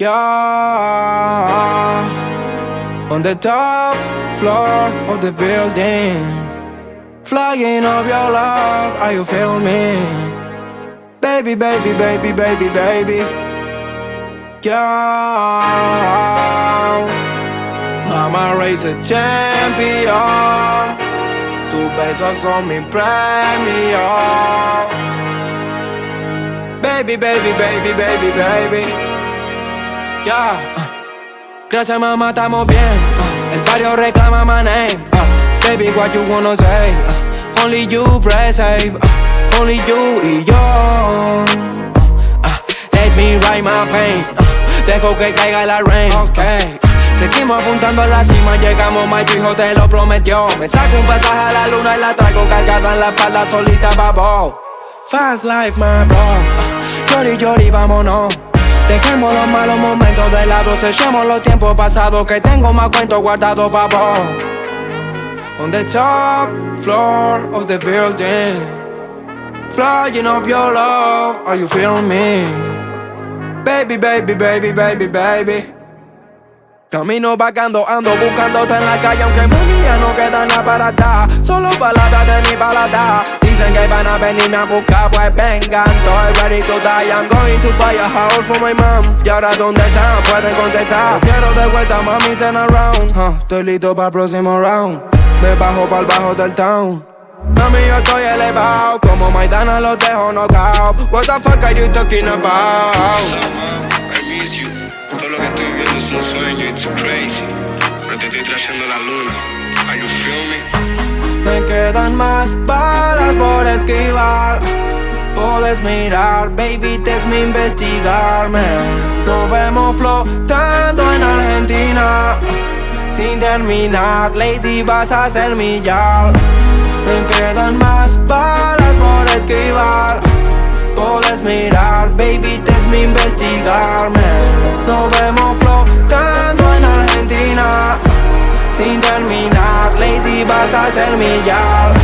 Yeah, on the top floor of the building, flying up your love, are you feel me? Baby, baby, baby, baby, baby. Yeah, Mama race a champion. Tus besos son mi premio. Baby, baby, baby, baby, baby. Yeah. Gracias mamá, estamos bien. El barrio reclama my name. Baby, what you wanna say? Only you press save. Only you y yo. Let me write my pain. Dejo que caiga la rain. Okay. Seguimos apuntando a la cima, llegamos, my tu hijo te lo prometió. Me saco un pasaje a la luna y la traigo cargada en la espalda solita, babo. Fast life, my bro. Llori, llori, vámonos. Dejemos los malos momentos de lado, sellemos los tiempos pasados, que tengo más cuentos guardados, babo. On the top floor of the building, flying up your love, are you feeling me? Baby, baby, baby, baby, baby. Camino vagando, ando buscándote en la calle, aunque mami ya no queda nada para atrás. Solo palabras de mi paladar. Dicen que van a venirme a buscar, pues vengan. Estoy ready to die, I'm going to buy a house for my mom. Y ahora ¿dónde están? Pueden contestar. Lo quiero de vuelta, mami, turn around. Estoy listo para el próximo round. Me bajo para el bajo del town. Mami, yo estoy elevado, como Maidana los dejo knockout. What the fuck are you talking about? I miss you. Todo lo que estoy viendo es un sueño, it's crazy. Pero te estoy trayendo la luna. Are you feel me? Me quedan más balas por esquivar. Puedes mirar, baby, mi investigarme. Nos vemos flotando en Argentina. Sin terminar, lady, vas a ser mi yal. Me quedan más balas por esquivar. Puedes mirar, baby, mi investigarme. Nos vemos flotando en Argentina. Sin terminar, lady, vas a ser mi yal.